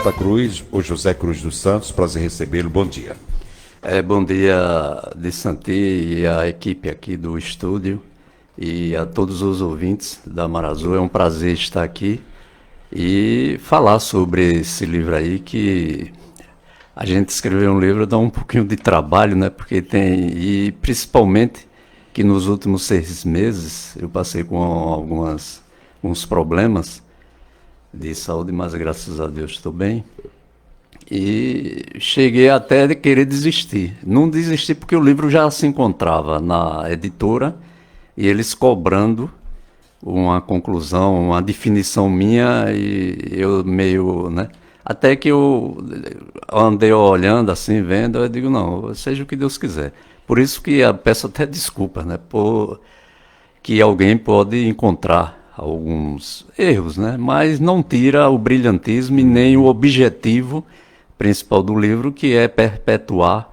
Santa Cruz, o José Cruz dos Santos, prazer recebê-lo, bom dia. Bom dia de Santi e a equipe aqui do estúdio e a todos os ouvintes da Mar Azul. É um prazer estar aqui e falar sobre esse livro aí que a gente escrever um livro dá um pouquinho de trabalho, né? Porque e principalmente que nos últimos 6 meses eu passei com uns problemas de saúde, mas graças a Deus estou bem. E cheguei até de querer desistir. Não desisti porque o livro já se encontrava na editora e eles cobrando uma conclusão, uma definição minha e eu meio, né? Até que eu andei olhando assim, vendo, eu digo, não, seja o que Deus quiser. Por isso que eu peço até desculpa, né? Por que alguém pode encontrar alguns erros, né? Mas não tira o brilhantismo e nem o objetivo principal do livro, que é perpetuar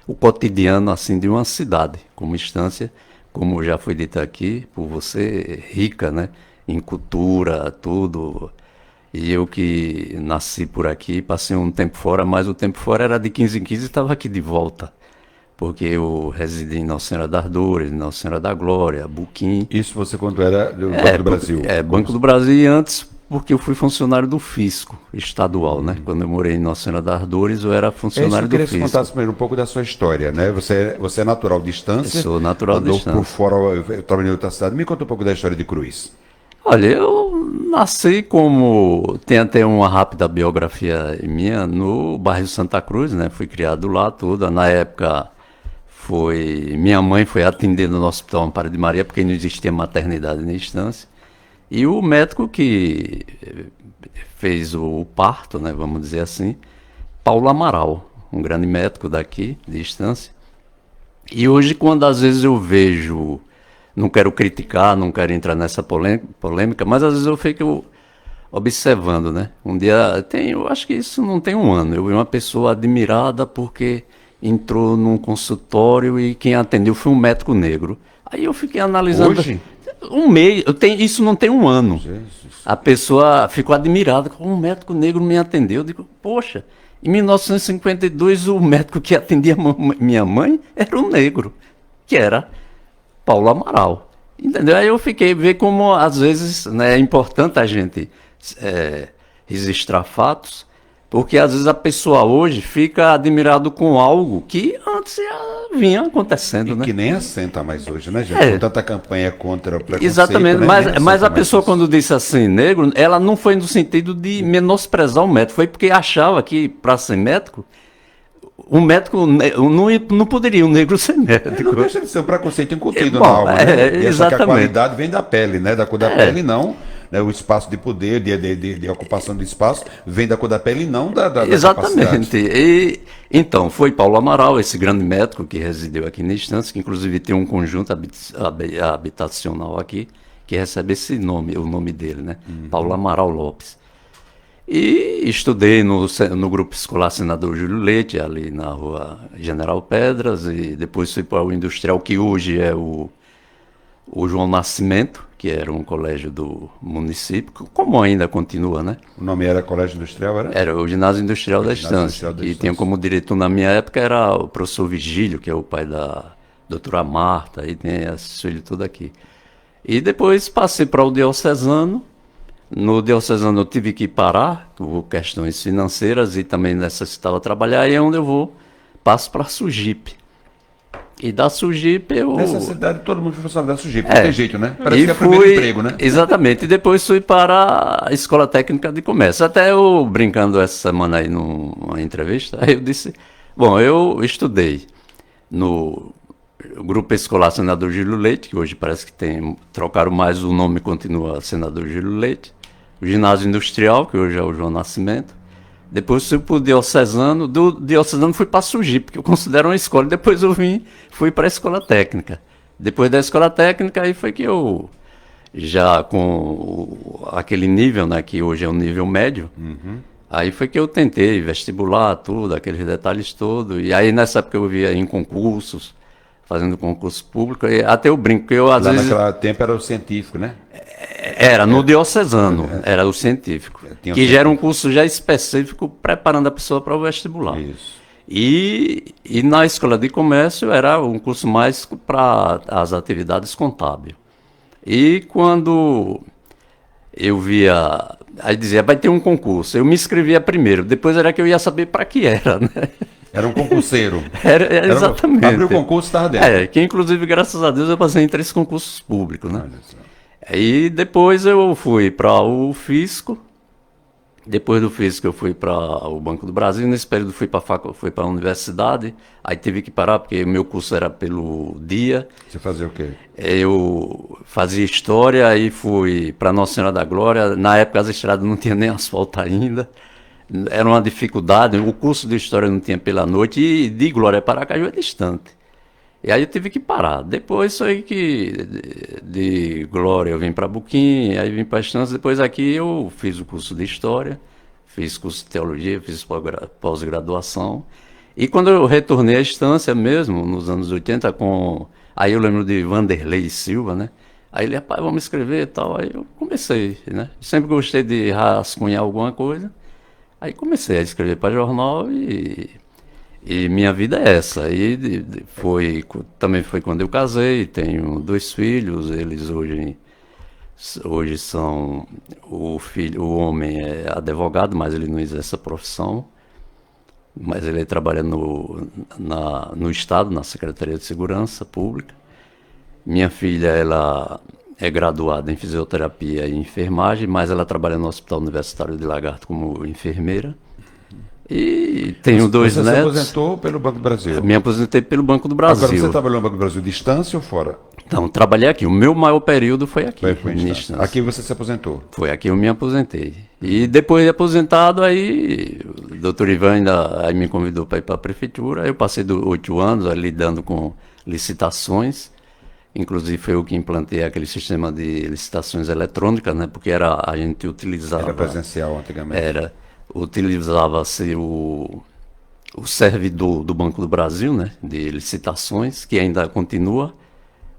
o cotidiano assim de uma cidade, como instância, como já foi dito aqui, por você, rica, né, em cultura, tudo. E eu que nasci por aqui, passei um tempo fora, mas o tempo fora era de 15 em 15 e estava aqui de volta. Porque eu residi em Nossa Senhora das Dores, Nossa Senhora da Glória, Buquim. Isso você quando era do Banco do Brasil? Banco do Brasil e antes, porque eu fui funcionário do Fisco estadual, né? Quando eu morei em Nossa Senhora das Dores, eu era funcionário do Fisco. Eu queria que você contasse primeiro um pouco da sua história, né? Você é natural de Estância. Eu sou natural de Estância. Por fora, eu trabalhei em outra cidade. Me conta um pouco da história de Cruz. Olha, eu nasci tem até uma rápida biografia minha no bairro Santa Cruz, né? Fui criado lá, tudo. Na época, minha mãe foi atendida no Hospital Amparo de Maria, porque não existia maternidade na Estância. E o médico que fez o parto, né, vamos dizer assim, Paulo Amaral, um grande médico daqui, de Estância. E hoje, quando às vezes eu vejo, não quero criticar, não quero entrar nessa polêmica, mas às vezes eu fico observando, né? Um dia, eu acho que isso não tem um ano, eu vi uma pessoa admirada porque entrou num consultório e quem atendeu foi um médico negro. Aí eu fiquei analisando... Hoje? Um mês, isso não tem um ano. Jesus. A pessoa ficou admirada, como um médico negro me atendeu. Eu digo, poxa, em 1952 o médico que atendia minha mãe era um negro, que era Paulo Amaral. Entendeu? Aí eu fiquei ver como às vezes, né, é importante a gente registrar fatos, porque às vezes a pessoa hoje fica admirado com algo que antes já vinha acontecendo, né? Que nem assenta mais hoje, né, gente? Com tanta campanha contra o preconceito. Exatamente, né? mas a pessoa quando disse assim, negro, ela não foi no sentido de menosprezar o médico, foi porque achava que para ser médico, um médico não poderia um negro ser médico. Não deixa de ser um preconceito incutido na alma, né? E essa que a qualidade vem da pele, né? Da cor da pele, não. Né? O espaço de poder, de ocupação de espaço, vem da cor da pele e não da Exatamente. E, então, foi Paulo Amaral, esse grande médico que residiu aqui na Estância, que inclusive tem um conjunto habitacional aqui, que recebe esse nome, o nome dele, né? Paulo Amaral Lopes. E estudei no grupo escolar Senador Júlio Leite, ali na rua General Pedras, e depois fui para o Industrial, que hoje é o João Nascimento, que era um colégio do município, como ainda continua, né? O nome era Colégio Industrial, era? Era o Ginásio Industrial da Estância. E tinha como diretor na minha época era o professor Vigílio, que é o pai da doutora Marta, e tem esses filhos tudo aqui. E depois passei para o Diocesano. No Diocesano eu tive que parar por questões financeiras e também necessitava trabalhar, e é onde eu passo para a Sugipe. E da Sugipe eu... Nessa cidade todo mundo foi funcionário da Sugipe, não tem jeito, né? Parece que é o fui, primeiro emprego, né? Exatamente, e depois fui para a Escola Técnica de Comércio. Até eu, brincando essa semana aí numa entrevista, aí eu disse, bom, eu estudei no Grupo Escolar Senador Júlio Leite, que hoje parece que trocaram mais o nome, continua Senador Júlio Leite, o Ginásio Industrial, que hoje é o João Nascimento. Depois fui para o Diocesano, do Diocesano fui para a Sugipe, porque eu considero uma escola, depois eu fui para a Escola Técnica. Depois da Escola Técnica, aí foi que eu, já com aquele nível, né, que hoje é o nível médio, aí foi que eu tentei vestibular, tudo, aqueles detalhes todos, e aí nessa época eu via em concursos, fazendo concurso público, e até eu brinco, porque eu às vezes... Naquele tempo era o científico, né? Era no diocesano, era o científico, que já era um curso já específico preparando a pessoa para o vestibular. Isso. E na escola de comércio era um curso mais para as atividades contábeis. E quando eu via, aí dizia, vai ter um concurso, eu me inscrevia primeiro, depois era que eu ia saber para que era, né? Era um concurseiro. Era exatamente. Abriu o concurso, estava dentro. Que inclusive, graças a Deus, eu passei em 3 concursos públicos, né? Aí depois eu fui para o Fisco. Depois do Fisco eu fui para o Banco do Brasil. Nesse período fui para a universidade. Aí tive que parar porque meu curso era pelo dia. Você fazia o quê? Eu fazia história, aí fui para Nossa Senhora da Glória. Na época as estradas não tinham nem asfalto ainda. Era uma dificuldade. O curso de história não tinha pela noite e de Glória para Aracaju é distante. E aí eu tive que parar. Depois foi que de Glória eu vim para Buquim, aí vim para Estância. Depois aqui eu fiz o curso de História, fiz curso de Teologia, fiz pós-graduação. E quando eu retornei à Estância mesmo, nos anos 80, aí eu lembro de Vanderlei Silva, né? Aí ele, rapaz, vamos escrever e tal. Aí eu comecei, né? Sempre gostei de rascunhar alguma coisa. Aí comecei a escrever para jornal e minha vida é essa. E também foi quando eu casei, tenho 2 filhos, eles hoje são, o homem é advogado, mas ele não exerce a profissão, mas ele trabalha no Estado, na Secretaria de Segurança Pública. Minha filha, ela é graduada em fisioterapia e enfermagem, mas ela trabalha no Hospital Universitário de Lagarto como enfermeira. E tenho 2 netos. Você se aposentou pelo Banco do Brasil? Me aposentei pelo Banco do Brasil. Agora você trabalhou no Banco do Brasil distância ou fora? Então, trabalhei aqui. O meu maior período foi aqui. Foi distância. Aqui você se aposentou? Foi aqui eu me aposentei. E depois de aposentado, aí o doutor Ivan aí me convidou para ir para a prefeitura. Aí eu passei 8 anos ali lidando com licitações. Inclusive foi eu que implantei aquele sistema de licitações eletrônicas, né? Porque a gente utilizava... Era presencial antigamente. Utilizava-se o servidor do Banco do Brasil, né, de licitações, que ainda continua.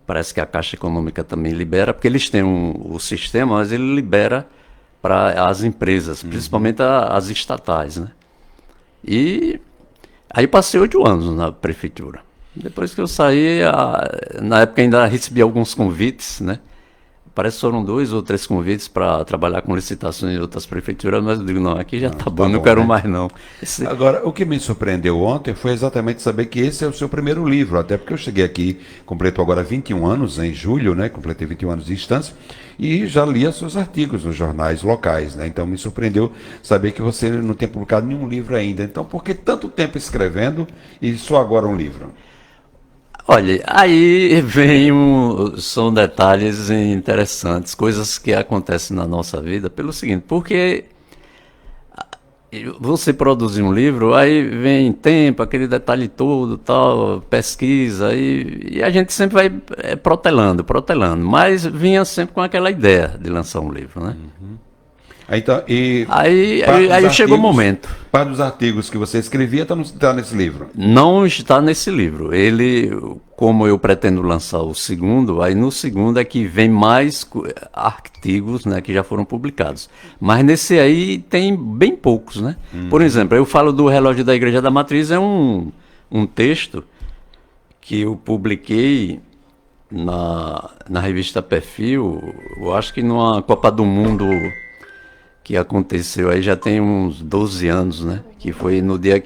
Parece que a Caixa Econômica também libera, porque eles têm o sistema, mas ele libera para as empresas, principalmente as estatais, né. E aí passei 8 anos na prefeitura. Depois que eu saí, na época ainda recebi alguns convites, né. Parece que foram 2 ou 3 convites para trabalhar com licitações em outras prefeituras, mas eu digo, não, aqui já tá bom, não quero mais não. Agora, o que me surpreendeu ontem foi exatamente saber que esse é o seu primeiro livro, até porque eu cheguei aqui, completou agora 21 anos, em julho, né, completei 21 anos de distância, e já lia seus artigos nos jornais locais, né, então me surpreendeu saber que você não tem publicado nenhum livro ainda. Então, por que tanto tempo escrevendo e só agora um livro? Olha, aí são detalhes interessantes, coisas que acontecem na nossa vida pelo seguinte, porque você produzir um livro, aí vem tempo, aquele detalhe todo, tal, pesquisa, e a gente sempre vai protelando, mas vinha sempre com aquela ideia de lançar um livro, né? Então, aí chegou o momento. Parte dos artigos que você escrevia está nesse livro? Não está nesse livro. Ele, como eu pretendo lançar o segundo, aí no segundo é que vem mais artigos, né, que já foram publicados. Mas nesse aí tem bem poucos, né? Por exemplo, eu falo do Relógio da Igreja da Matriz, é um texto que eu publiquei na revista Perfil, eu acho que numa Copa do Mundo que aconteceu aí já tem uns 12 anos, né? Que foi no dia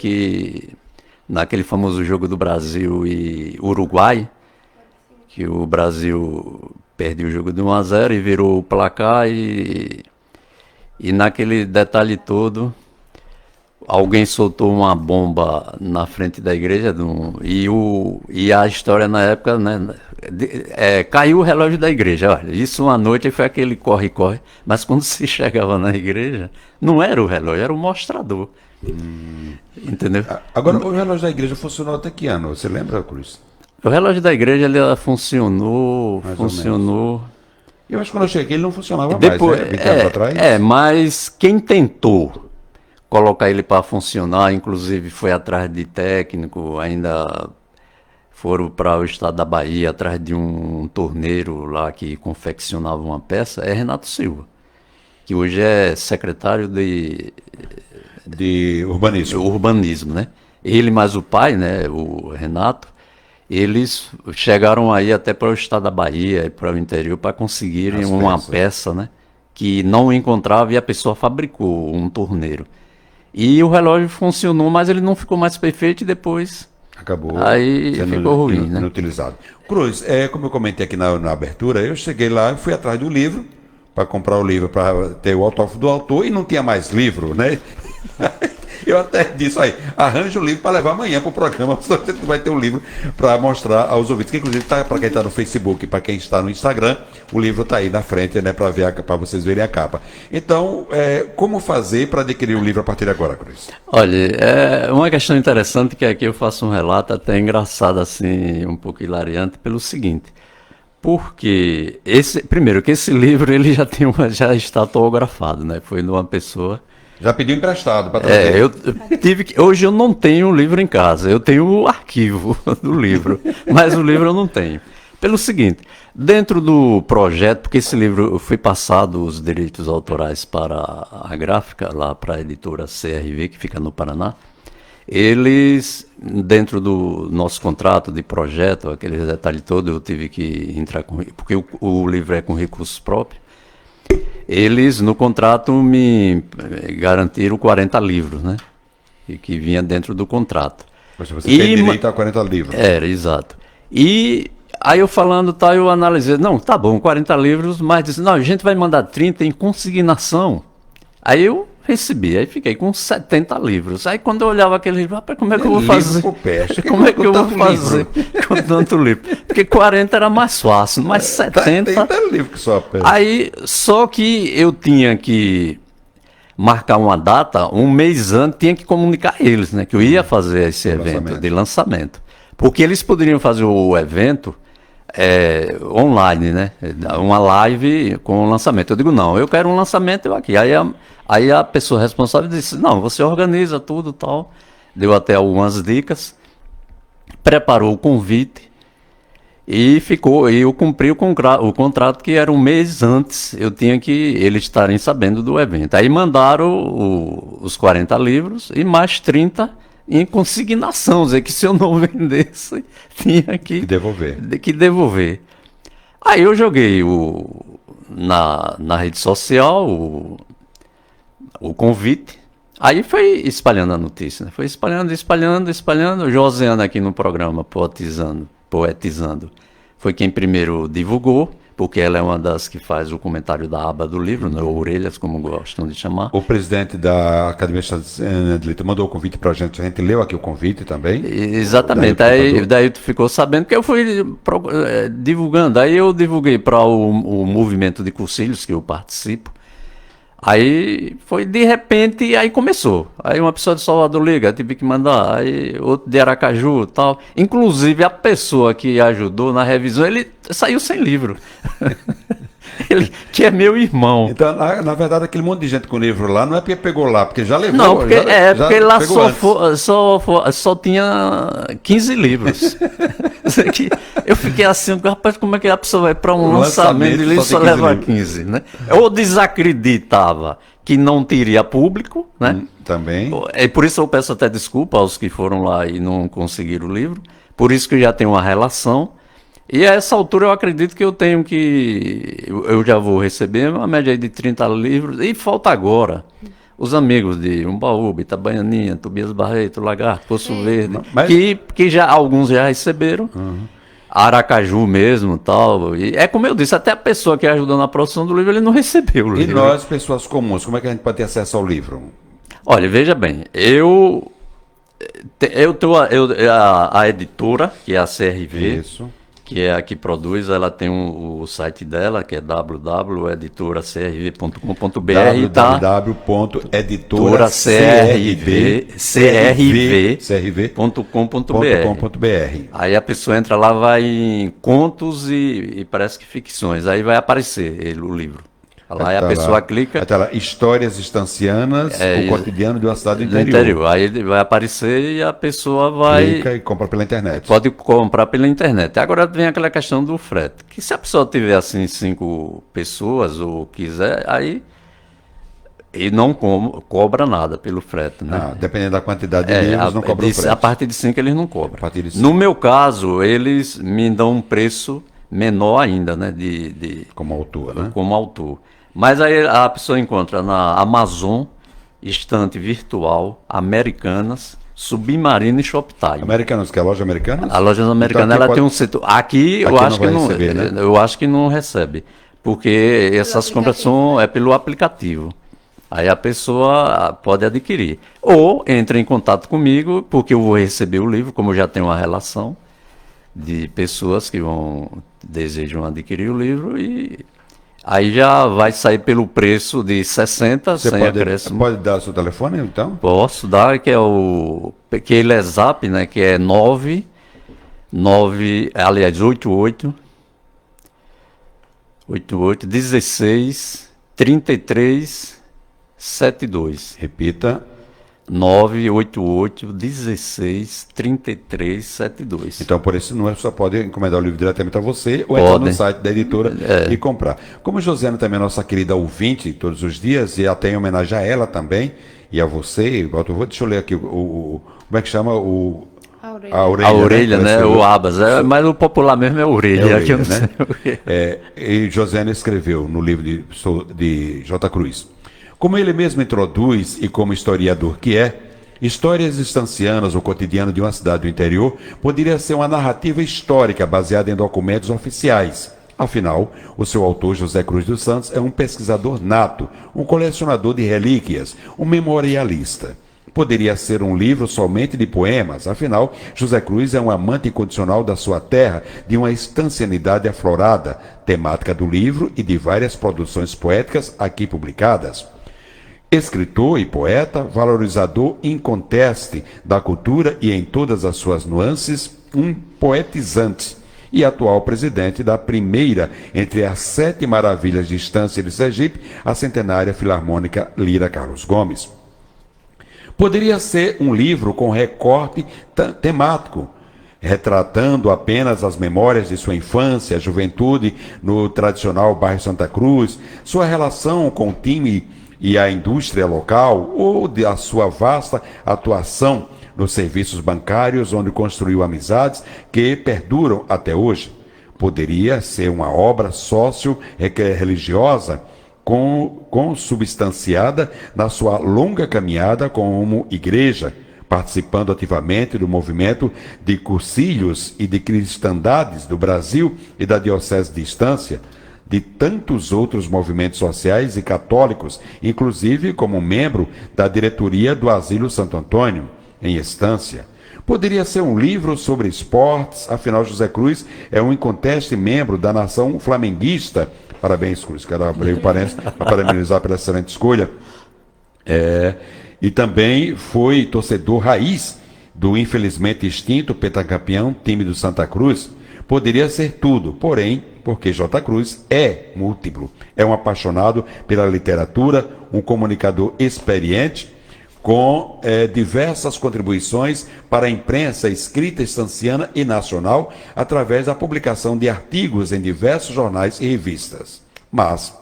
naquele famoso jogo do Brasil e Uruguai, que o Brasil perdeu o jogo de 1-0 e virou o placar e naquele detalhe todo, alguém soltou uma bomba na frente da igreja e a história na época, né? Caiu o relógio da igreja. Olha, isso uma noite foi aquele corre-corre, mas quando se chegava na igreja, não era o relógio, era o mostrador. Entendeu? Agora, o relógio da igreja funcionou até que ano? Você lembra, Cruz? O relógio da igreja ele funcionou. Eu acho que quando eu cheguei ele não funcionava mais, né? 20 anos atrás. Mas quem tentou colocar ele para funcionar, inclusive foi atrás de técnico, ainda foram para o estado da Bahia atrás de um torneiro lá que confeccionava uma peça, é Renato Silva, que hoje é secretário De urbanismo. urbanismo, né? Ele mais o pai, né, o Renato, eles chegaram aí até para o estado da Bahia, para o interior, para conseguirem As uma peças. peça, né, que não encontrava e a pessoa fabricou um torneiro. E o relógio funcionou, mas ele não ficou mais perfeito e depois Acabou aí sendo ficou ruim, né? inutilizado. Cruz, como eu comentei aqui na abertura, eu cheguei lá e fui atrás do livro para comprar o livro, para ter o autógrafo do autor e não tinha mais livro, né? Eu até disse aí, arranja o livro para levar amanhã para o programa, você vai ter um livro para mostrar aos ouvintes, que inclusive tá, para quem está no Facebook, para quem está no Instagram, o livro está aí na frente, né, para vocês verem a capa. Então, como fazer para adquirir o livro a partir de agora, Cruz? Olha, é uma questão interessante que aqui eu faço um relato até engraçado, assim, um pouco hilariante, pelo seguinte. Porque primeiro que esse livro ele já está autografado, né? Foi de uma pessoa. Já pediu emprestado para trazer. Eu tive que. Hoje eu não tenho o livro em casa, eu tenho o arquivo do livro, mas o livro eu não tenho. Pelo seguinte, dentro do projeto, porque esse livro foi passado os direitos autorais para a gráfica, lá para a editora CRV, que fica no Paraná, eles, dentro do nosso contrato de projeto, aqueles detalhes todos, eu tive que entrar com. Porque o livro é com recursos próprios. Eles, no contrato, me garantiram 40 livros, né? E que vinha dentro do contrato. Você tem direito a 40 livros. Era, exato. E aí eu falando, tá, eu analisei, não, tá bom, 40 livros, mas disse, não, a gente vai mandar 30 em consignação. Aí eu recebi, aí fiquei com 70 livros. Aí quando eu olhava aquele livro, rapaz, como é que eu vou fazer? Como é que eu vou fazer com tanto livro? Porque 40 era mais fácil, mas 70... Tem livro que só pé. Aí, só que eu tinha que marcar uma data, um mês antes, tinha que comunicar a eles, né? Que eu ia fazer esse evento de lançamento. Porque eles poderiam fazer o evento online, né? Uma live com o lançamento. Eu digo, não, eu quero um lançamento eu aqui. Aí a pessoa responsável disse, não, você organiza tudo e tal. Deu até algumas dicas. Preparou o convite. E eu cumpri o contrato que era um mês antes, eu tinha que eles estarem sabendo do evento. Aí mandaram os 40 livros e mais 30 em consignação, dizer que se eu não vendesse, tinha que devolver. Aí eu joguei na rede social o convite, aí foi espalhando a notícia, né? Foi espalhando. Josiana aqui no programa, poetizando, foi quem primeiro divulgou, porque ela é uma das que faz o comentário da aba do livro, né, ou orelhas, como gostam de chamar. O presidente da Academia de Direito mandou o convite para a gente leu aqui o convite também. Exatamente, daí tu ficou sabendo que eu fui divulgando, aí eu divulguei para o movimento de cursilhos que eu participo. Aí foi de repente, aí começou. Aí uma pessoa de Salvador liga, tive que mandar, aí outro de Aracaju e tal. Inclusive a pessoa que ajudou na revisão, ele saiu sem livro. Ele, que é meu irmão. Então, na verdade, aquele monte de gente com livro lá, não é porque pegou lá, porque já levou. Não, porque lá só tinha 15 livros. Eu fiquei assim, rapaz, como é que a pessoa vai para um lançamento de livro e só leva 15, né? Eu desacreditava que não teria público, né? Também. É por isso eu peço até desculpa aos que foram lá e não conseguiram o livro. Por isso que eu já tenho uma relação. E a essa altura eu acredito que eu já vou receber uma média de 30 livros. E falta agora os amigos de Umbaúba, Itabaianinha, Tobias Barreto, Lagarto, Poço Verde, que já, alguns já receberam. Aracaju mesmo, tal. E é como eu disse, até a pessoa que ajudou na produção do livro, ele não recebeu o livro. E nós, pessoas comuns, como é que a gente pode ter acesso ao livro? Olha, veja bem, a editora, que é a CRV, Isso. que é a que produz, ela tem o site dela, que é www.editoracrv.com.br, www.editoracrv.com.br. Aí a pessoa entra lá, vai em contos e parece que ficções, aí vai aparecer o livro. Lá a pessoa clica. Aí tá lá, histórias estancianas, o cotidiano de uma cidade do interior. Aí ele vai aparecer e a pessoa vai... Clica e compra pela internet. Pode comprar pela internet. Agora vem aquela questão do frete. Que se a pessoa tiver assim 5 pessoas ou quiser, aí... E não cobra nada pelo frete, né? Dependendo da quantidade de livros, não cobra o frete. A partir de 5 eles não cobram. A partir de 5. No meu caso, eles me dão um preço menor ainda, né? Como autor, né? Como autor. Mas aí a pessoa encontra na Amazon, estante virtual, Americanas, Submarino e Shoptime. Americanas, que é a loja americana? A loja americana, então, ela tem um setor... Aqui eu acho que não receber, né? Eu acho que não recebe, porque essas compras são pelo aplicativo. Aí a pessoa pode adquirir. Ou entra em contato comigo, porque eu vou receber o livro, como eu já tenho uma relação de pessoas que desejam adquirir o livro, e aí já vai sair pelo preço de 60, Você sem acréscimo. Pode dar o seu telefone, então? Posso dar, que ele é Zap, né, que é 88 16 33 72. Repita. 988 16 33 72. Então, por esse número, você pode encomendar o livro diretamente a você ou entrar no site da editora e comprar. Como Josiane também é nossa querida ouvinte todos os dias, e até em homenagem a ela também, e a você, deixa eu ler aqui, como é que chama? A orelha, né? O Abas. Mas o popular mesmo é a orelha. Aqui eu não sei. E Josiane escreveu no livro de J. Cruz. Como ele mesmo introduz, e como historiador que é, Histórias Estancianas, o cotidiano de uma cidade do interior, poderia ser uma narrativa histórica baseada em documentos oficiais. Afinal, o seu autor, José Cruz dos Santos, é um pesquisador nato, um colecionador de relíquias, um memorialista. Poderia ser um livro somente de poemas, afinal, José Cruz é um amante incondicional da sua terra, de uma estancianidade aflorada, temática do livro e de várias produções poéticas aqui publicadas. Escritor e poeta, valorizador inconteste da cultura e em todas as suas nuances, um poetizante e atual presidente da primeira entre as 7 maravilhas de Estância de Sergipe, a centenária Filarmônica Lira Carlos Gomes. Poderia ser um livro com recorte temático, retratando apenas as memórias de sua infância, juventude no tradicional bairro Santa Cruz, sua relação com o time e a indústria local, ou a sua vasta atuação nos serviços bancários, onde construiu amizades que perduram até hoje. Poderia ser uma obra sócio-religiosa consubstanciada na sua longa caminhada como igreja, participando ativamente do movimento de cursilhos e de cristandades do Brasil e da Diocese de Estância, de tantos outros movimentos sociais e católicos, inclusive como membro da diretoria do Asilo Santo Antônio, em Estância. Poderia ser um livro sobre esportes, afinal José Cruz é um inconteste membro da nação flamenguista. Parabéns, Cruz, quero abrir o parênteses para parabenizar pela excelente escolha. E também foi torcedor raiz do infelizmente extinto pentacampeão time do Santa Cruz. Poderia ser tudo, porém, porque J. Cruz é múltiplo, é um apaixonado pela literatura, um comunicador experiente, com diversas contribuições para a imprensa escrita estanciana e nacional, através da publicação de artigos em diversos jornais e revistas. Mas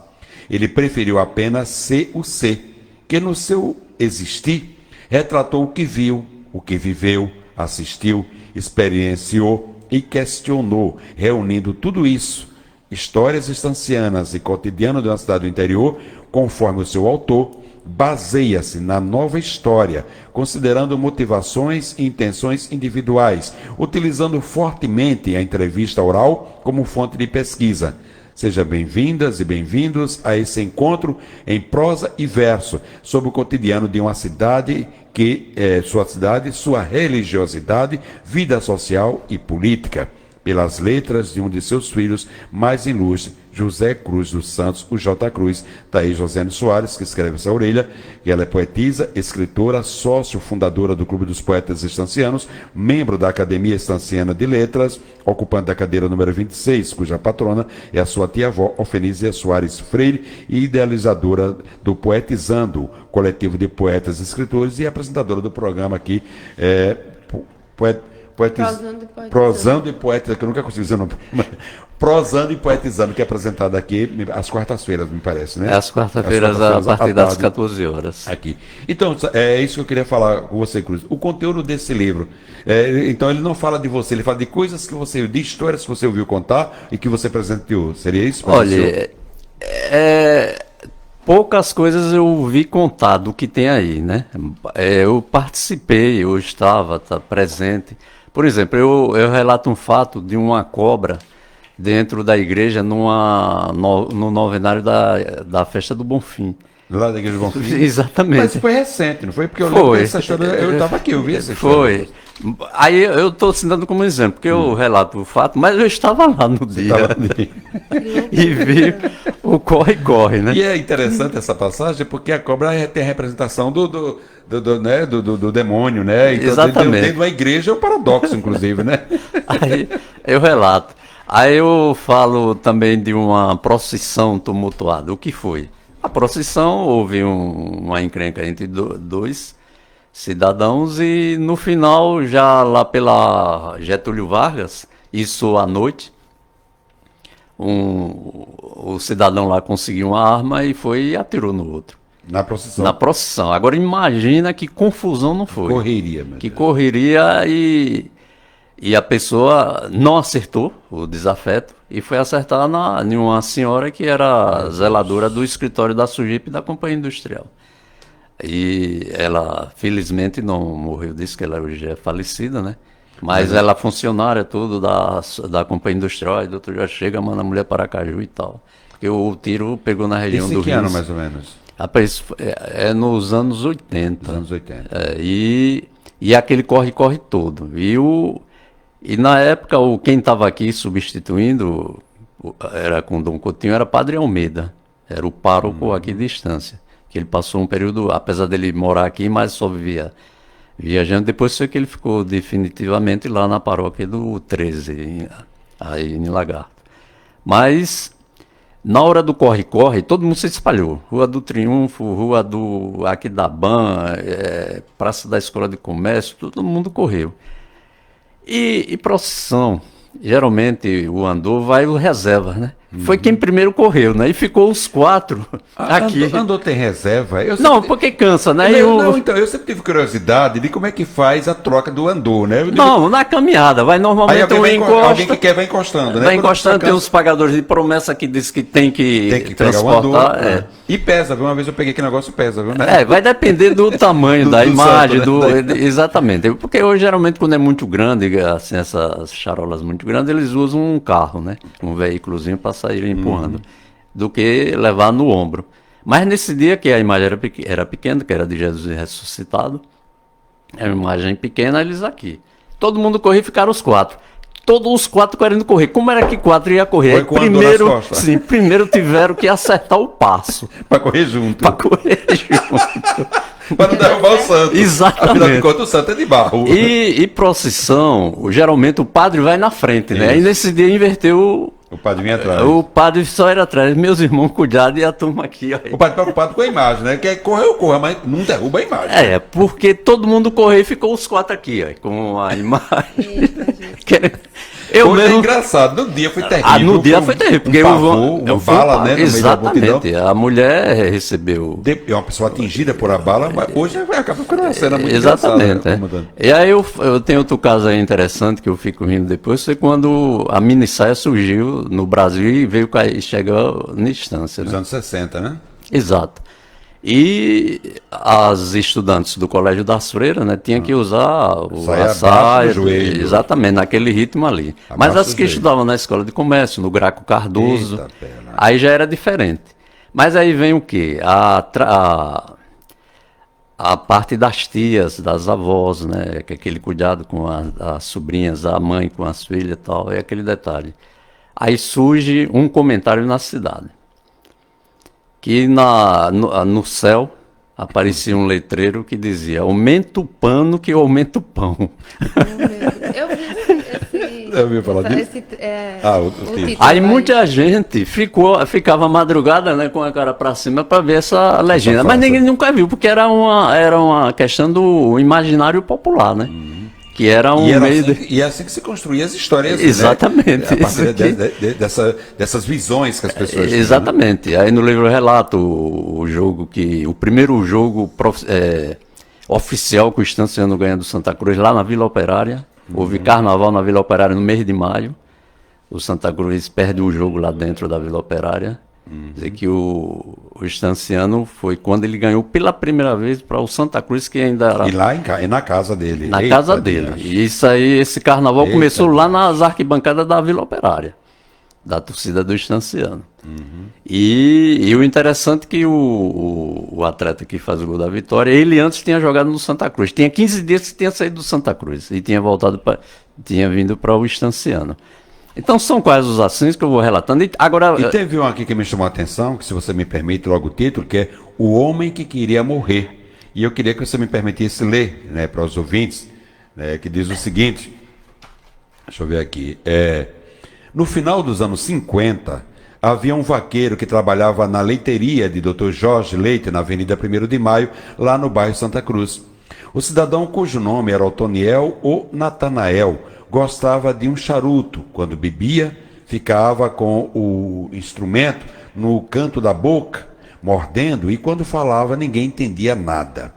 ele preferiu apenas ser o ser, que no seu existir retratou o que viu, o que viveu, assistiu, experienciou e questionou, reunindo tudo isso, histórias estancianas e cotidiano de uma cidade do interior, conforme o seu autor, baseia-se na nova história, considerando motivações e intenções individuais, utilizando fortemente a entrevista oral como fonte de pesquisa. Sejam bem-vindas e bem-vindos a esse encontro em prosa e verso sobre o cotidiano de uma cidade sua religiosidade, vida social e política. pelas letras de um de seus filhos mais ilustres, José Cruz dos Santos, o J. Cruz. Está aí Josiane Soares, que escreve essa orelha, que ela é poetisa, escritora, sócio fundadora do Clube dos Poetas Estancianos, membro da Academia Estanciana de Letras, ocupante da cadeira número 26, cuja patrona é a sua tia-avó, Ofenísia Soares Freire, e idealizadora do Poetizando, coletivo de poetas e escritores, e apresentadora do programa aqui, Prosando e Poetizando, que eu nunca consigo dizer o nome. Prosando e Poetizando, que é apresentado aqui às quartas-feiras, me parece, né? Às quartas-feiras, a partir das 14 horas. Aqui. Então, é isso que eu queria falar com você, Cruz. O conteúdo desse livro, então ele não fala de você, ele fala de coisas que você, de histórias que você ouviu contar e que você presenteou. Seria isso? Olha, poucas coisas eu vi contar do que tem aí, né? Eu participei, eu estava presente. Por exemplo, eu relato um fato de uma cobra dentro da igreja no novenário da festa do Bonfim. Lá da igreja do Bonfim? Exatamente. Mas foi recente, não foi? Porque eu lembro dessa história, eu estava aqui, eu vi essa história. Foi. Aí eu estou citando como exemplo, porque eu relato o fato, mas eu estava lá no dia e vi o corre-corre, né? E é interessante essa passagem, porque a cobra tem a representação do demônio, né? Então, exatamente. Dentro da igreja é um paradoxo, inclusive, né? Aí eu relato. Aí eu falo também de uma procissão tumultuada. O que foi? A procissão, houve uma encrenca entre dois cidadãos e no final, já lá pela Getúlio Vargas, isso à noite, o cidadão lá conseguiu uma arma e foi e atirou no outro. Na procissão. Na procissão. Agora imagina que confusão não foi. Correria, meu Que Deus. correria e a pessoa não acertou o desafeto e foi acertar em uma senhora que era zeladora do escritório da Sugipe da Companhia Industrial. E ela, felizmente, não morreu disso, que ela hoje é falecida, né? Mas ela é funcionária tudo da Companhia Industrial, e o doutor já chega, manda a mulher para Aracaju e tal. Porque o tiro pegou na região do Rio. Que ano, mais ou menos? Rapaz, é nos anos 80. Nos anos 80. E aquele corre-corre todo. E na época, quem estava aqui substituindo, era com Dom Coutinho, era Padre Almeida. Era o pároco aqui de Estância. Que ele passou um período, apesar dele morar aqui, mas só vivia viajando. Depois foi que ele ficou definitivamente lá na paróquia do 13, aí em Lagarto. Mas, na hora do corre-corre, todo mundo se espalhou. Rua do Triunfo, Rua do Aquidabã, Praça da Escola de Comércio, todo mundo correu. E procissão, geralmente o andor vai o reserva, né? Foi quem primeiro correu, né? E ficou os 4 aqui. Andor tem reserva? Não, porque cansa, né? Então, eu sempre tive curiosidade de como é que faz a troca do andor, né? Não, na caminhada, vai normalmente encosta. Alguém que quer vai encostando, né? Vai encostando, tem os pagadores de promessa que diz que tem que pegar transportar. o andor, E pesa, viu? Uma vez eu peguei que negócio pesa, viu? Né? Vai depender do tamanho da imagem, santo, né? Exatamente. Porque hoje, geralmente, quando é muito grande, assim, essas charolas muito grandes, eles usam um carro, né? Um veículozinho para sair empurrando, do que levar no ombro. Mas nesse dia que a imagem era pequena, que era de Jesus ressuscitado, a imagem pequena, eles aqui. Todo mundo correu e ficaram os 4. Todos os 4 querendo correr. Como era que 4 ia correr? Foi com primeiro, sim, primeiro tiveram que acertar o passo. Para correr junto. Para correr junto. Para não derrubar o santo. Exatamente. Afinal de contas, o santo é de barro. E procissão, geralmente o padre vai na frente, né? Aí nesse dia inverteu. O padre vinha atrás. O padre só era atrás. Meus irmãos, cuidado, e a turma aqui. Ó. O padre preocupado com a imagem, né? Quer correr, corra, mas não derruba a imagem. Porque todo mundo correu e ficou os 4 aqui, ó, com a imagem. É engraçado, no dia foi terrível. No dia foi terrível, porque uma bala, né? Exatamente, a mulher recebeu. É uma pessoa atingida por a bala, mas hoje acaba ficando uma cena muito exatamente, engraçada. Né? E aí eu tenho outro caso aí interessante que eu fico rindo depois, foi quando a mini saia surgiu no Brasil e veio chegou na Estância. Nos anos 60, né? Exato. E as estudantes do Colégio das Freiras, né, tinham que usar a saia, exatamente, naquele ritmo ali. Mas as que estudavam na Escola de Comércio, no Graco Cardoso, aí já era diferente. Mas aí vem o quê? a parte das tias, das avós, né? Que é aquele cuidado com as sobrinhas, a mãe com as filhas e tal, é aquele detalhe. Aí surge um comentário na cidade, que no céu aparecia um letreiro que dizia: aumenta o pano que eu aumento o pão. Eu vi Eu ouvi falar disso? O título Aí muita gente ficava madrugada, né, com a cara para cima para ver essa legenda, mas ninguém nunca viu, porque era uma questão do imaginário popular, né? Que era um meio e é assim que se construía as histórias. Exatamente. Né? A partir dessas visões que as pessoas tinham. Exatamente. Né? Aí no livro eu relato o primeiro jogo oficial que o Estanciano ganha do Santa Cruz lá na Vila Operária. Houve carnaval na Vila Operária no mês de maio. O Santa Cruz perde o jogo lá dentro da Vila Operária. Dizer que o Estanciano foi quando ele ganhou pela primeira vez para o Santa Cruz, que ainda era... E lá na casa dele. Na casa dele. E isso aí, esse carnaval começou lá nas arquibancadas da Vila Operária, da torcida do Estanciano. E o interessante é que o atleta que faz o gol da vitória, ele antes tinha jogado no Santa Cruz. Tinha 15 dias que tinha saído do Santa Cruz e tinha vindo para o Estanciano. Então são quais os assuntos que eu vou relatando. E teve um aqui que me chamou a atenção, que se você me permite, logo o título, que é O Homem que Queria Morrer. E eu queria que você me permitisse ler, né, para os ouvintes, né, que diz o seguinte, deixa eu ver aqui, no final dos anos 50, havia um vaqueiro que trabalhava na leiteria de Dr. Jorge Leite, na Avenida 1º de Maio, lá no bairro Santa Cruz. O cidadão, cujo nome era Otoniel ou Natanael, gostava de um charuto. Quando bebia, ficava com o instrumento no canto da boca, mordendo, e quando falava ninguém entendia nada.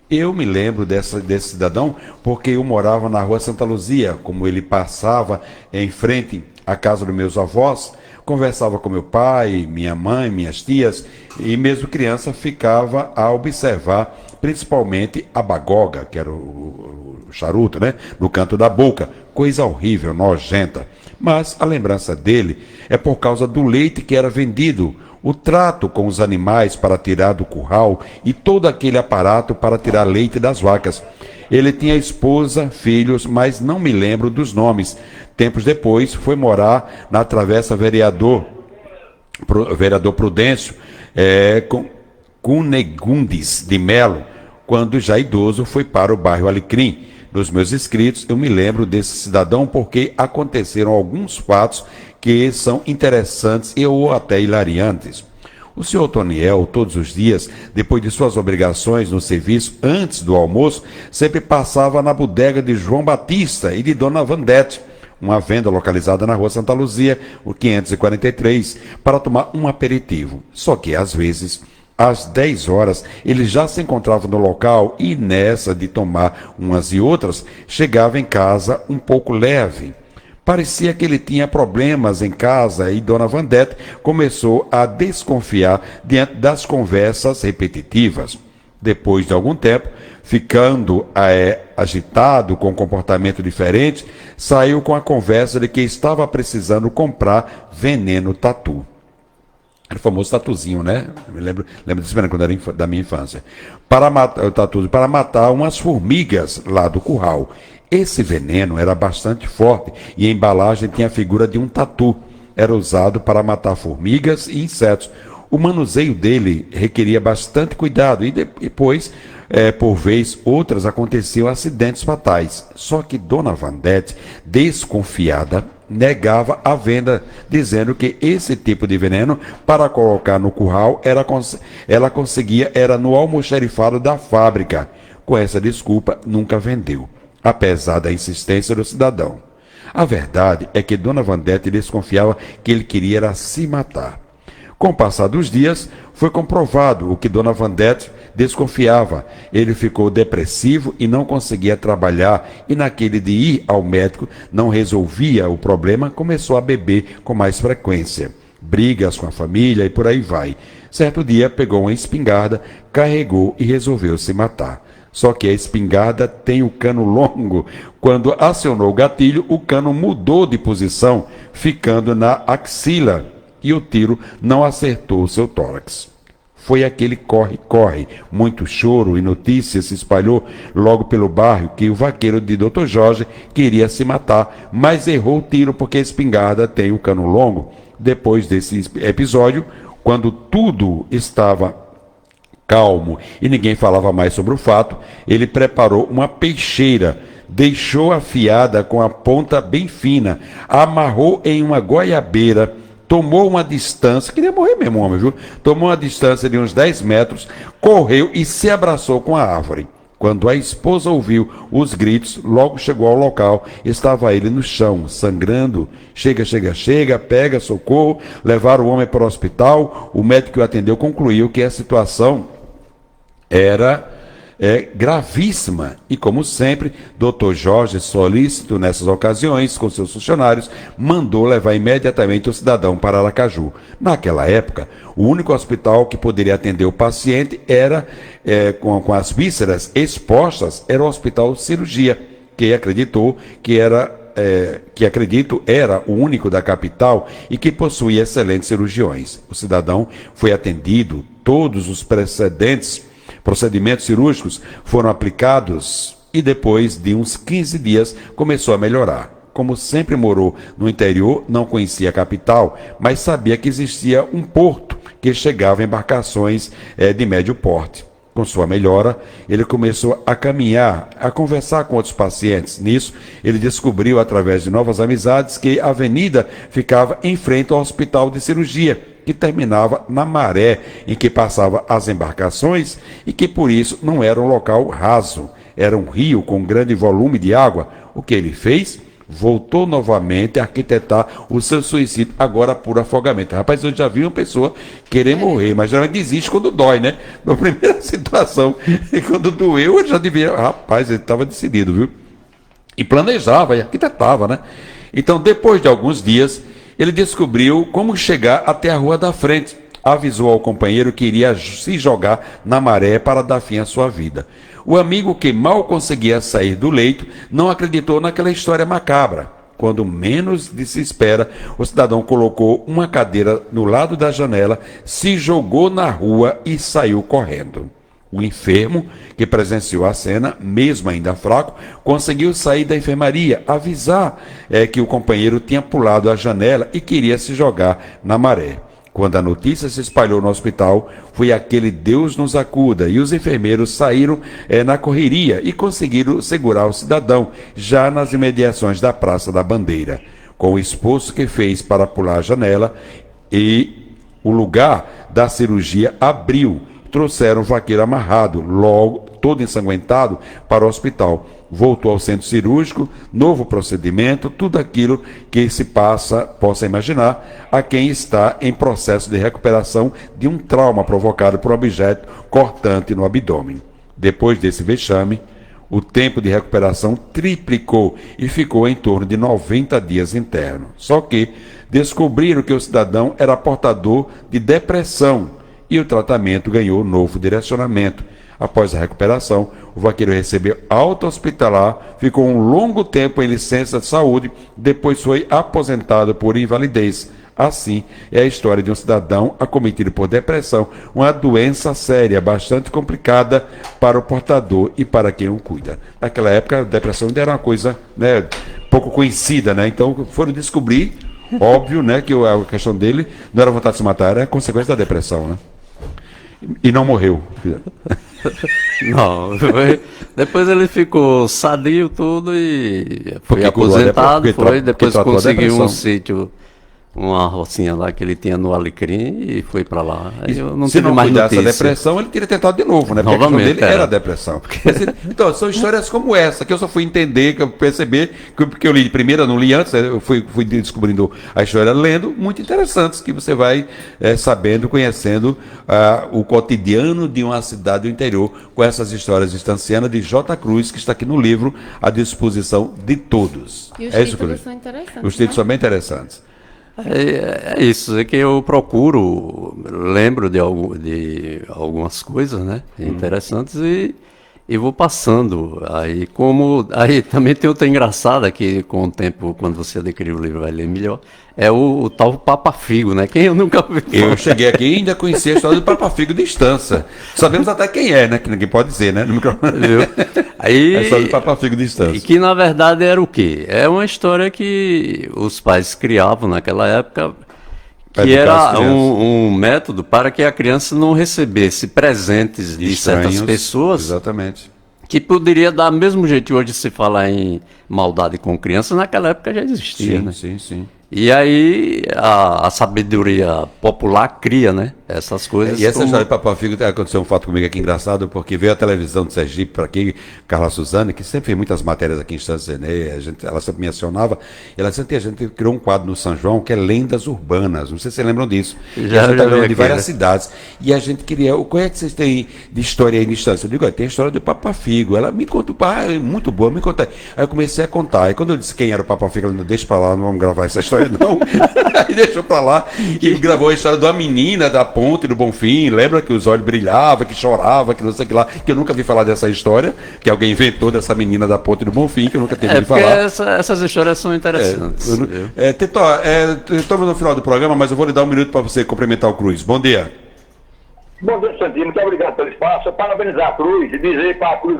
Eu me lembro desse cidadão porque eu morava na rua Santa Luzia. Como ele passava em frente à casa dos meus avós, conversava com meu pai, minha mãe, minhas tias, e mesmo criança ficava a observar principalmente a bagoga, que era o charuto, né? No canto da boca. Coisa horrível, nojenta. Mas a lembrança dele é por causa do leite que era vendido, o trato com os animais para tirar do curral e todo aquele aparato para tirar leite das vacas. Ele tinha esposa, filhos, mas não me lembro dos nomes. Tempos depois, foi morar na Travessa Vereador Prudêncio, Cunegundes de Melo, quando já idoso foi para o bairro Alecrim. Nos meus escritos, eu me lembro desse cidadão porque aconteceram alguns fatos que são interessantes e ou até hilariantes. O senhor Otoniel, todos os dias, depois de suas obrigações no serviço, antes do almoço, sempre passava na bodega de João Batista e de Dona Vandete, uma venda localizada na rua Santa Luzia, o 543, para tomar um aperitivo. Só que, às vezes, às 10 horas, ele já se encontrava no local e, nessa de tomar umas e outras, chegava em casa um pouco leve. Parecia que ele tinha problemas em casa e Dona Vandete começou a desconfiar diante das conversas repetitivas. Depois de algum tempo, ficando agitado com um comportamento diferente, saiu com a conversa de que estava precisando comprar veneno tatu. Era o famoso tatuzinho, né? Me lembro disso quando era da minha infância. Para matar umas formigas lá do curral. Esse veneno era bastante forte e a embalagem tinha a figura de um tatu. Era usado para matar formigas e insetos. O manuseio dele requeria bastante cuidado e depois, por vez outras, aconteciam acidentes fatais. Só que Dona Vandete, desconfiada, negava a venda, dizendo que esse tipo de veneno, para colocar no curral, ela conseguia era no almoxerifado da fábrica. Com essa desculpa, nunca vendeu, apesar da insistência do cidadão. A verdade é que Dona Vandete desconfiava que ele queria era se matar. Com o passar dos dias, foi comprovado o que Dona Vandete desconfiava. Ele ficou depressivo e não conseguia trabalhar, e naquele de ir ao médico não resolvia o problema, começou a beber com mais frequência. Brigas com a família e por aí vai. Certo dia pegou uma espingarda, carregou e resolveu se matar. Só que a espingarda tem o cano longo. Quando acionou o gatilho, o cano mudou de posição, ficando na axila, e o tiro não acertou o seu tórax. foi aquele corre-corre. Muito choro e notícia se espalhou logo pelo bairro que o vaqueiro de Dr. Jorge queria se matar, mas errou o tiro porque a espingarda tem o cano longo. Depois desse episódio, quando tudo estava calmo e ninguém falava mais sobre o fato, ele preparou uma peixeira, deixou afiada com a ponta bem fina, amarrou em uma goiabeira, tomou uma distância, queria morrer mesmo, homem, viu? Tomou uma distância de uns 10 metros, correu e se abraçou com a árvore. Quando a esposa ouviu os gritos, logo chegou ao local. Estava ele no chão, sangrando. Chega, chega, chega, pega, socorro. Levaram o homem para o hospital. O médico que o atendeu concluiu que a situação era gravíssima. E, como sempre, Dr. Jorge, solícito nessas ocasiões com seus funcionários, mandou levar imediatamente o cidadão para Aracaju. Naquela época, o único hospital que poderia atender o paciente era, com as vísceras expostas, era o Hospital Cirurgia, que acredito era o único da capital e que possuía excelentes cirurgiões. O cidadão foi atendido, todos os procedimentos cirúrgicos foram aplicados e depois de uns 15 dias começou a melhorar. Como sempre morou no interior, não conhecia a capital, mas sabia que existia um porto que chegava embarcações de médio porte. Com sua melhora, ele começou a caminhar, a conversar com outros pacientes. Nisso, ele descobriu, através de novas amizades, que a avenida ficava em frente ao hospital de cirurgia, que terminava na maré em que passavam as embarcações e que, por isso, não era um local raso. Era um rio com grande volume de água. O que ele fez? Voltou novamente a arquitetar o seu suicídio, agora por afogamento. Rapaz, eu já vi uma pessoa querer morrer, mas geralmente desiste quando dói, né? Na primeira situação, e quando doeu, ele já devia... Rapaz, ele estava decidido, viu? E planejava, e arquitetava, né? Então, depois de alguns dias, ele descobriu como chegar até a rua da frente. Avisou ao companheiro que iria se jogar na maré para dar fim à sua vida. O amigo, que mal conseguia sair do leito, não acreditou naquela história macabra. Quando menos se espera, o cidadão colocou uma cadeira no lado da janela, se jogou na rua e saiu correndo. O enfermo, que presenciou a cena, mesmo ainda fraco, conseguiu sair da enfermaria, avisar que o companheiro tinha pulado a janela e queria se jogar na maré. Quando a notícia se espalhou no hospital, foi aquele Deus nos acuda, e os enfermeiros saíram na correria e conseguiram segurar o cidadão, já nas imediações da Praça da Bandeira. Com o esforço que fez para pular a janela, e o lugar da cirurgia abriu, trouxeram o vaqueiro amarrado, logo todo ensanguentado, para o hospital. Voltou ao centro cirúrgico, novo procedimento, tudo aquilo que se possa imaginar a quem está em processo de recuperação de um trauma provocado por um objeto cortante no abdômen. Depois desse vexame, o tempo de recuperação triplicou e ficou em torno de 90 dias interno. Só que descobriram que o cidadão era portador de depressão e o tratamento ganhou novo direcionamento. Após a recuperação, o vaqueiro recebeu alta hospitalar, ficou um longo tempo em licença de saúde, depois foi aposentado por invalidez. Assim, é a história de um cidadão acometido por depressão, uma doença séria, bastante complicada para o portador e para quem o cuida. Naquela época, a depressão ainda era uma coisa, né, pouco conhecida, né? Então, foram descobrir, óbvio, né, que a questão dele não era vontade de se matar, era consequência da depressão, né? E não morreu. Não, depois ele ficou sadio tudo e foi aposentado, depois conseguiu um sítio, uma rocinha lá que ele tinha no Alecrim e foi para lá. Aí eu não se não mais cuidasse da notícia. depressão, ele teria tentado de novo, né? Porque Novamente, a questão dele era a depressão. Então, são histórias como essa, que eu só fui entender, que eu perceber, porque eu li de primeira, não li antes, eu fui descobrindo a história lendo, muito interessantes, que você vai sabendo, conhecendo o cotidiano de uma cidade do interior, com essas histórias estancianas de J. Cruz, que está aqui no livro, à disposição de todos. E os isso, títulos são interessantes. Os títulos são bem interessantes. É isso, é que eu lembro de algumas coisas, né, interessantes, e e vou passando. Aí também tem outra engraçada que com o tempo, quando você adquirir o livro, vai ler melhor, é o tal Papa Figo, né? Quem eu nunca vi. Eu cheguei aqui e ainda conheci a história do Papa Figo de Estância. Sabemos até quem é, né? Que ninguém pode dizer, né? No microfone. Aí, a história do Papa Figo de Estância. E que na verdade era o quê? É uma história que os pais criavam naquela época, que era um método para que a criança não recebesse presentes de certas pessoas. Exatamente. Que poderia dar, mesmo jeito que hoje se fala em maldade com criança, naquela época já existia, Sim, né? sim. E aí a sabedoria popular cria, né? Essas coisas. E essa história de Papa Figo, aconteceu um fato comigo aqui engraçado, porque veio a televisão de Sergipe para aqui, Carla Suzane, que sempre fez muitas matérias aqui em Estância, né? Ela sempre me acionava, e ela disse, a gente criou um quadro no São João que é Lendas Urbanas, não sei se vocês lembram disso. Já falando de várias cidades. E a gente queria, qual é que vocês têm de história aí em Estância? Eu digo, tem a história do Papa Figo. Ela me conta, é muito boa, me conta. Aí eu comecei a contar. Aí quando eu disse quem era o Papa Figo, ela não deixa pra lá, não vamos gravar essa história não. Aí deixou pra lá e gravou a história de uma menina da ponte do Bonfim, lembra que os olhos brilhavam, que chorava, que não sei o que lá, que eu nunca vi falar dessa história, que alguém inventou dessa menina da ponte do Bonfim, que eu nunca tinha ouvido falar. Essas histórias são interessantes. Estamos no final do programa, mas eu vou lhe dar um minuto para você cumprimentar o Cruz. Bom dia. Bom dia, Santino, muito obrigado pelo espaço. Parabenizar a Cruz e dizer para a Cruz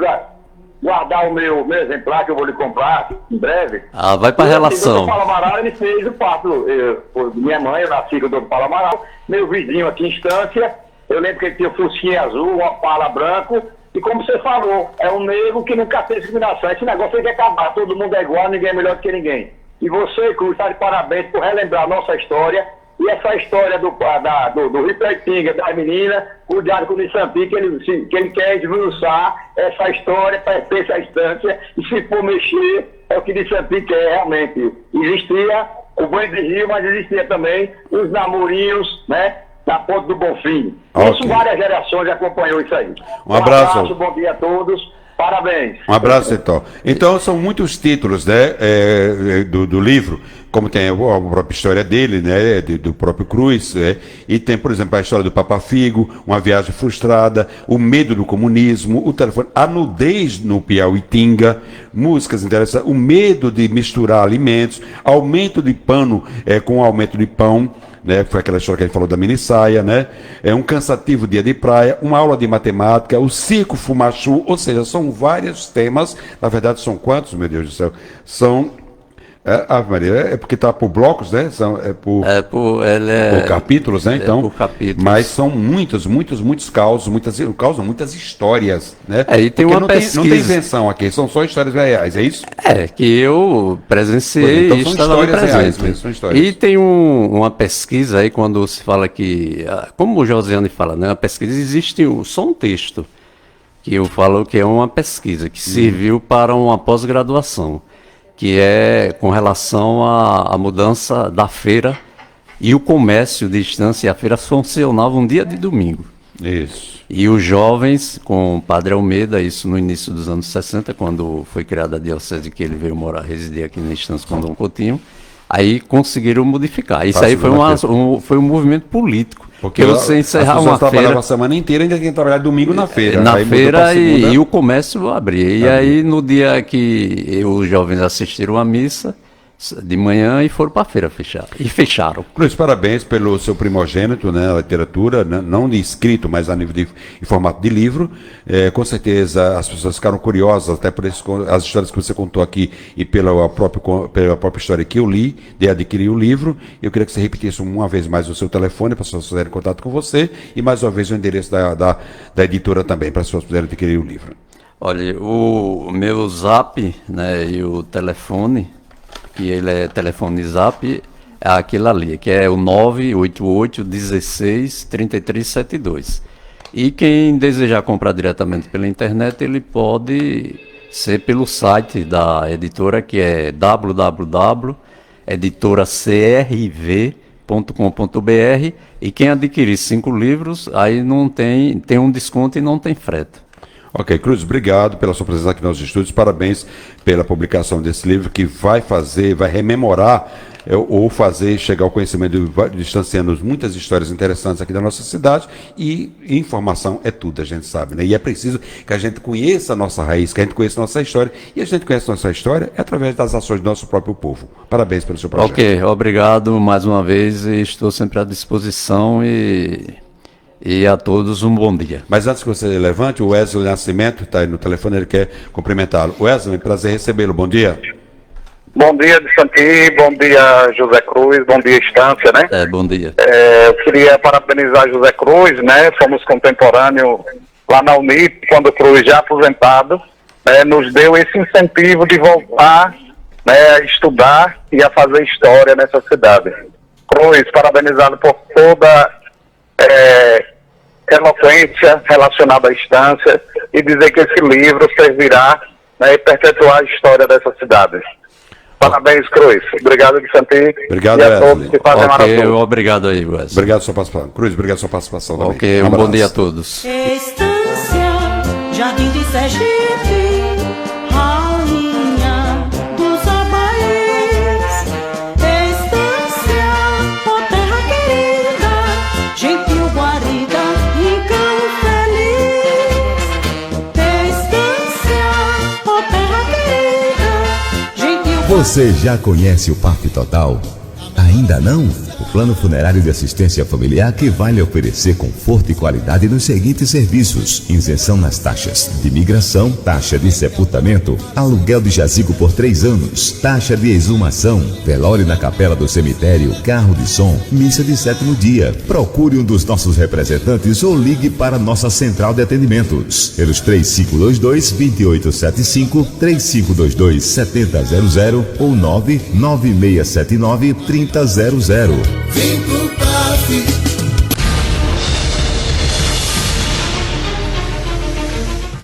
guardar o meu exemplar que eu vou lhe comprar em breve. Vai para a relação. O Dr. Paulo Amaral, ele fez o parto. Minha mãe, eu nasci com o Dr. Paulo Amaral, meu vizinho aqui em Estância, eu lembro que ele tinha o fusquinha azul, uma pala branco, e como você falou, é um negro que nunca tem discriminação. Esse negócio tem que acabar, todo mundo é igual, ninguém é melhor do que ninguém. E você, Cruz, está de parabéns por relembrar a nossa história. E essa história do Ripetinga, da menina, o Diário com o Nissampi, que ele quer esmiuçar essa história, pertence à Estância, e se for mexer, é o que Nissampi quer realmente. Existia o banho de rio, mas existia também os namorinhos, né, da Ponte do Bonfim. Okay. Isso várias gerações acompanhou isso aí. Um abraço. Bom dia a todos. Parabéns. Um abraço, então. Então, são muitos títulos, né, do livro, como tem a própria história dele, né, do próprio Cruz, e tem, por exemplo, a história do Papa Figo, uma viagem frustrada, o medo do comunismo, o telefone, a nudez no Piauitinga, músicas interessantes, o medo de misturar alimentos, aumento de pano com aumento de pão, né, foi aquela história que ele falou da mini saia, né, um cansativo dia de praia, uma aula de matemática, o circo Fumachu, ou seja, são vários temas, na verdade são quantos, meu Deus do céu? São, Ave Maria, é porque está por blocos, né, por capítulos, né, então, por capítulos. Mas são muitos causos, muitas histórias, né, e tem uma pesquisa. Não tem invenção aqui, são só histórias reais, é isso? Que eu presenciei então, e são estava histórias presente. reais mesmo, são histórias. E tem uma pesquisa aí, quando se fala que, como o Josiane fala, né, a pesquisa existe só um texto, que eu falo que é uma pesquisa, que serviu para uma pós-graduação, que é com relação à mudança da feira e o comércio de Estância. E a feira funcionava um dia de domingo. Isso. E os jovens, com o Padre Almeida, isso no início dos anos 60, quando foi criada a diocese, que ele veio residir aqui na Estância com Dom Coutinho, aí conseguiram modificar. Isso aí foi um movimento político. Porque você encerrar uma feira a semana inteira, ainda tem que trabalhar domingo na feira. Na feira e o comércio abria. E aí, no dia que os jovens assistiram à missa, de manhã, e foram para a feira fechar. E fecharam. Cruz, parabéns pelo seu primogênito, né, a literatura, né, não de escrito, mas a nível em formato de livro. Com certeza as pessoas ficaram curiosas, até por as histórias que você contou aqui e pela própria história que eu li, de adquirir o livro. Eu queria que você repetisse uma vez mais o seu telefone, para as pessoas fazerem contato com você, e mais uma vez o endereço da editora também, para as pessoas poderem adquirir o livro. Olha, o meu zap, né, e o telefone, que ele é telefone zap, é aquele ali, que é o 988 16 3372. E quem desejar comprar diretamente pela internet, ele pode ser pelo site da editora, que é www.editoracrv.com.br, e quem adquirir 5 livros, aí não tem um desconto e não tem frete. Ok, Cruz, obrigado pela sua presença aqui nos estúdios, parabéns pela publicação desse livro que vai rememorar ou fazer chegar ao conhecimento de distancianos muitas histórias interessantes aqui da nossa cidade, e informação é tudo, a gente sabe, né? E é preciso que a gente conheça a nossa raiz, que a gente conheça a nossa história, e a gente conhece a nossa história através das ações do nosso próprio povo. Parabéns pelo seu projeto. Ok, obrigado mais uma vez e estou sempre à disposição e a todos um bom dia. Mas antes que você levante, o Wesley Nascimento está aí no telefone, ele quer cumprimentá-lo. Wesley, prazer recebê-lo, bom dia. Bom dia, de Santi, bom dia, José Cruz, bom dia, Estância, né? Bom dia. Eu queria parabenizar José Cruz, né? Fomos contemporâneos lá na Unip, quando o Cruz já aposentado, nos deu esse incentivo de voltar, né, a estudar e a fazer história nessa cidade. Cruz, parabenizado por toda eloquência relacionada à Estância e dizer que esse livro servirá, né, e perpetuar a história dessa cidade. Parabéns, Cruz. Obrigado, Santi. Obrigado, e a Wesley. todos que fazem maratona. Obrigado aí, Wesley. Obrigado pela sua participação. Cruz, obrigado pela sua participação também. Ok, um bom dia a todos. Estância, Jardim de Sergipe, rainha dos abaís. Estância, ó terra querida, gentil guarida, rincão feliz. Estância, ó terra querida, gentil. Você já conhece o Parque Total? Ainda não? O Plano Funerário de Assistência Familiar que vai lhe oferecer conforto e qualidade nos seguintes serviços: isenção nas taxas de migração, taxa de sepultamento, aluguel de jazigo por 3 anos, taxa de exumação, velório na capela do cemitério, carro de som, missa de 7º dia. Procure um dos nossos representantes ou ligue para nossa central de atendimentos pelos 3522-2875, 3522-7000 ou 99679-3000. Vem pro